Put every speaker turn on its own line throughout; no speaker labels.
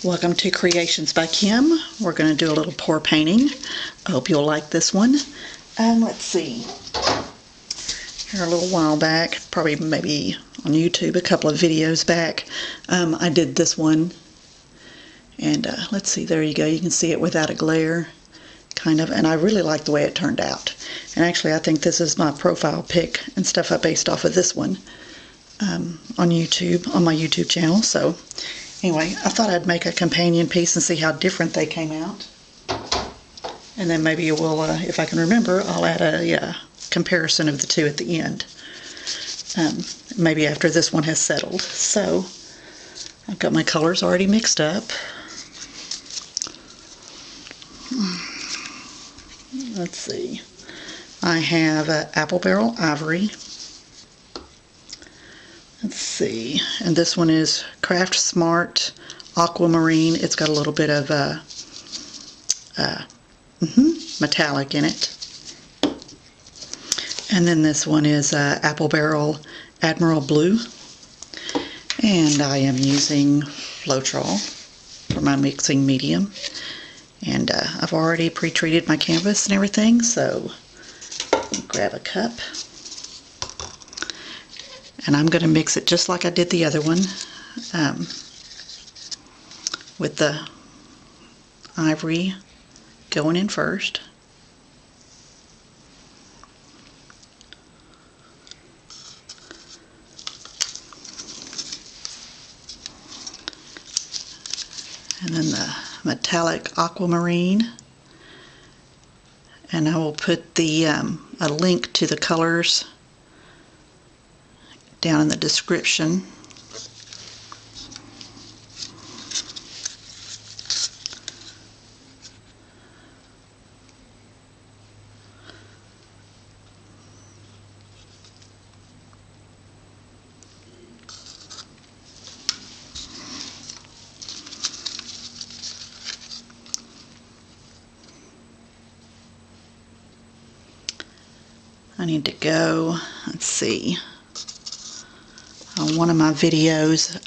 Welcome to Creations by Kim. We're going to do a little pour painting. I hope you'll like this one. Let's see. Here a little while back, probably maybe on YouTube, a couple of videos back, I did this one. And let's see, there you go. You can see it without a glare, kind of. And I really like the way it turned out. And actually, I think this is my profile pic and stuff I based off of this one on YouTube, on my YouTube channel. So anyway, I thought I'd make a companion piece and see how different they came out. And then maybe we'll, if I can remember, I'll add a comparison of the two at the end. Maybe after this one has settled. So, I've got my colors already mixed up. Let's see. I have Apple Barrel Ivory. Let's see, and this one is Craft Smart Aquamarine. It's got a little bit of metallic in it. And then this one is Apple Barrel Admiral Blue. And I am using Floetrol for my mixing medium. And I've already pre-treated my canvas and everything, so grab a cup. And I'm going to mix it just like I did the other one, with the ivory going in first. And then the metallic aquamarine. And I will put the a link to the colors down in the description. I need to go, let's see, on one of my videos,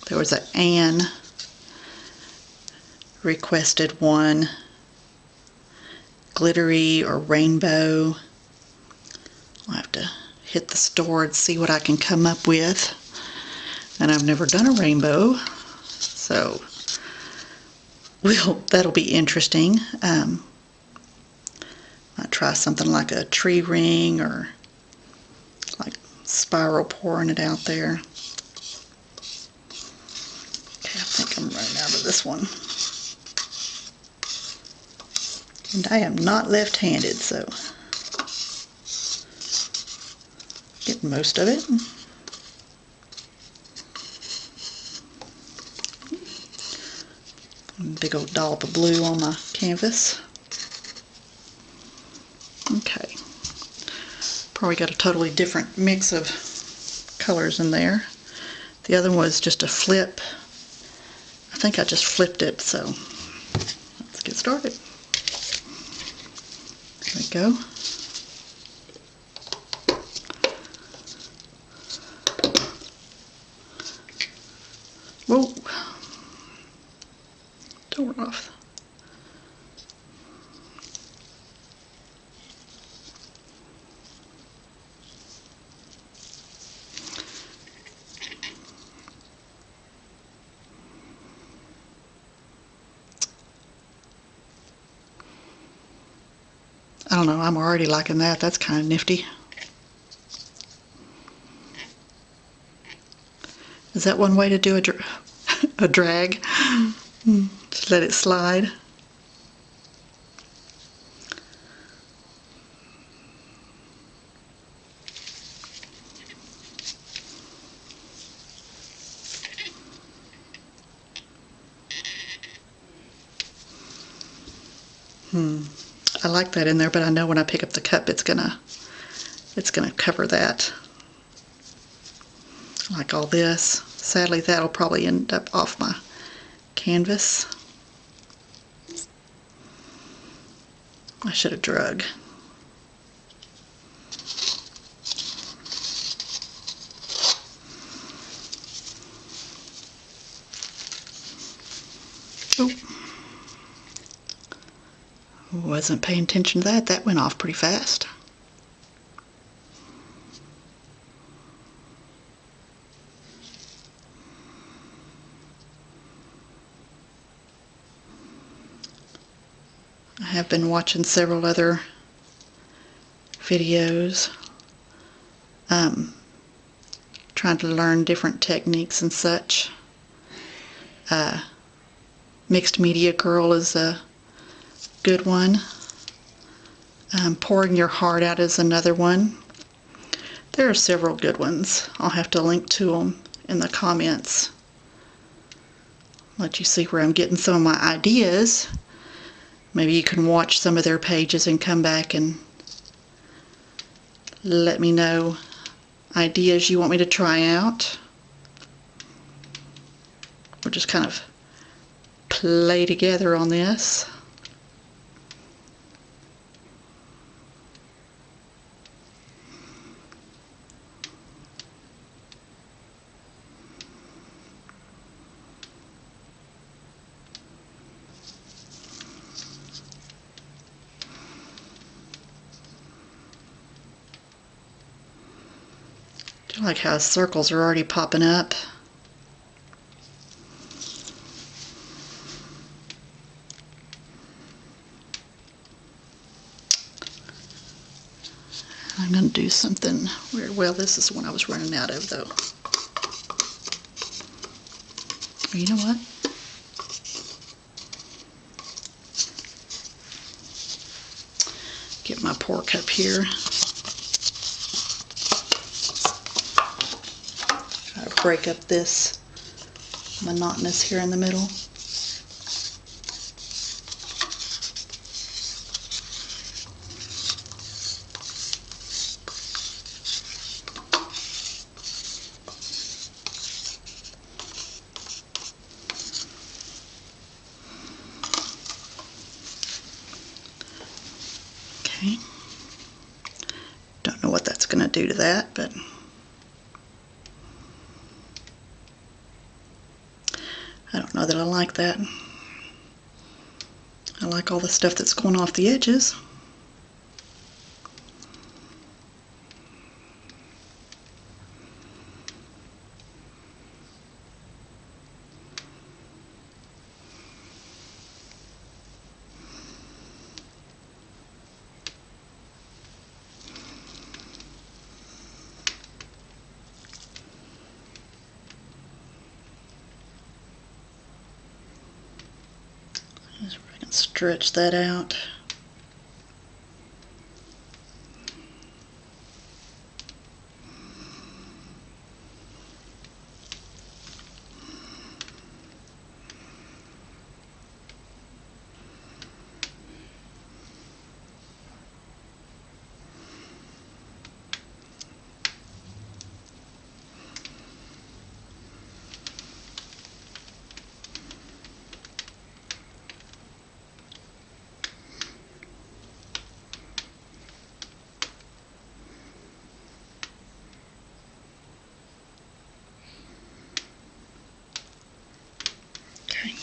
there was Anne requested one, glittery or rainbow. I'll have to hit the store and see what I can come up with. And I've never done a rainbow, so that'll be interesting. I'll try something like a tree ring or like spiral pouring it out there. Okay, I think I'm running out of this one. And I am not left-handed, so get most of it. Big old dollop of blue on my canvas. Okay, probably got a totally different mix of colors in there. The other one was just a flip. I think I just flipped it, so let's get started. There we go. Whoa! Don't run off. I don't know, I'm already liking that. That's kind of nifty. Is that one way to do a drag? Just let it slide. I like that in there, but I know when I pick up the cup it's gonna cover that. Like all this. Sadly, that'll probably end up off my canvas. I should have drug. Oh, wasn't paying attention to that. That went off pretty fast. I have been watching several other videos trying to learn different techniques and such. Mixed Media Girl is a good one. Pouring Your Heart Out is another one. There are several good ones. I'll have to link to them in the comments. Let you see where I'm getting some of my ideas. Maybe you can watch some of their pages and come back and let me know ideas you want me to try out. We'll just kind of play together on this. I like how circles are already popping up. I'm going to do something weird. Well, this is the one I was running out of, though. You know what? Get my pour cup here. Try to break up this monotonous here in the middle. Okay. Don't know what that's going to do to that, but I don't know that I like that. I like all the stuff that's going off the edges. Just I can stretch that out. Okay.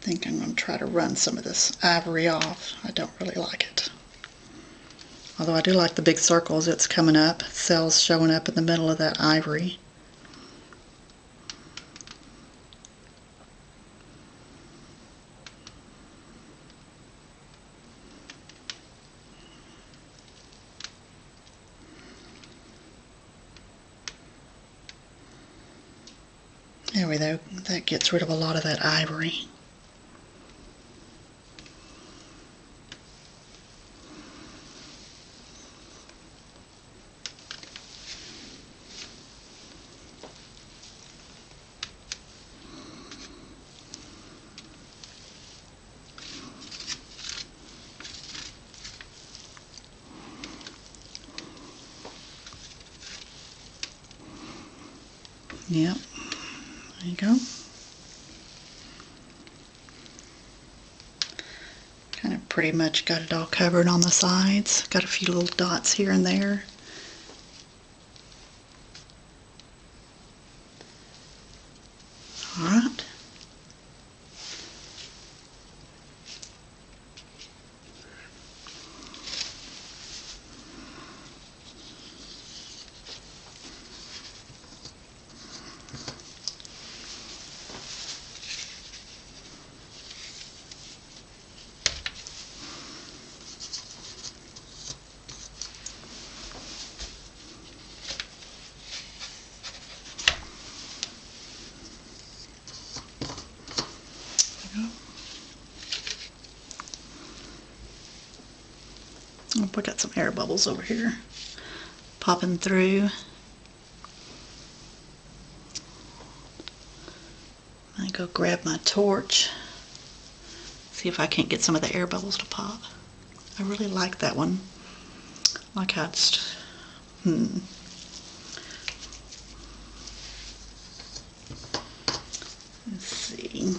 I think I'm going to try to run some of this ivory off. I don't really like it. Although I do like the big circles it's coming up, cells showing up in the middle of that ivory. There we go. That gets rid of a lot of that ivory. Yep. There you go. Kind of pretty much got it all covered on the sides. Got a few little dots here and there. Oh, we got some air bubbles over here popping through. I go grab my torch, see if I can't get some of the air bubbles to pop. I really like that one. I like how it's, Let's see.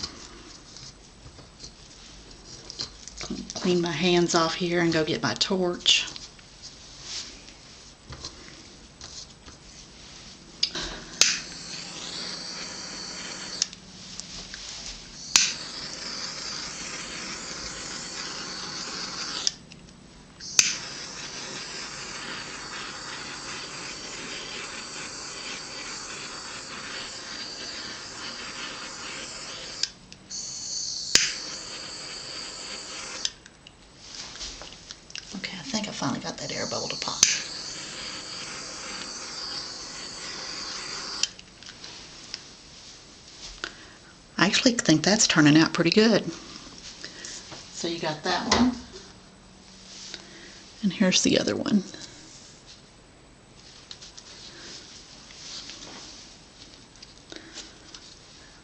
Clean my hands off here and go get my torch. Okay, I think I finally got that air bubble to pop. I actually think that's turning out pretty good. So you got that one. And here's the other one.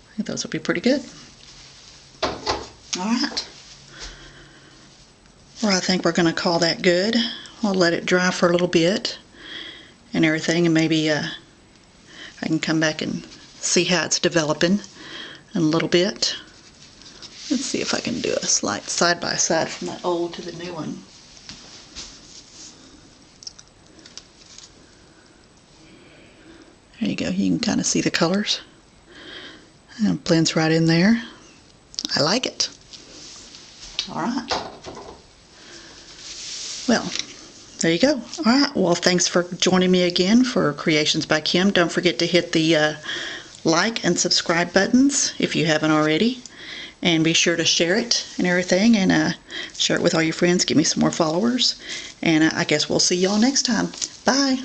I think those will be pretty good. Alright. Well, I think we're going to call that good. We'll let it dry for a little bit and everything, and maybe I can come back and see how it's developing in a little bit. Let's see if I can do a slight side by side from that old to the new one. There you go. You can kind of see the colors. And it blends right in there. I like it. Alright. Well, there you go. Alright, well, thanks for joining me again for Creations by Kim. Don't forget to hit the like and subscribe buttons if you haven't already. And be sure to share it and everything, and share it with all your friends. Give me some more followers. And I guess we'll see y'all next time. Bye.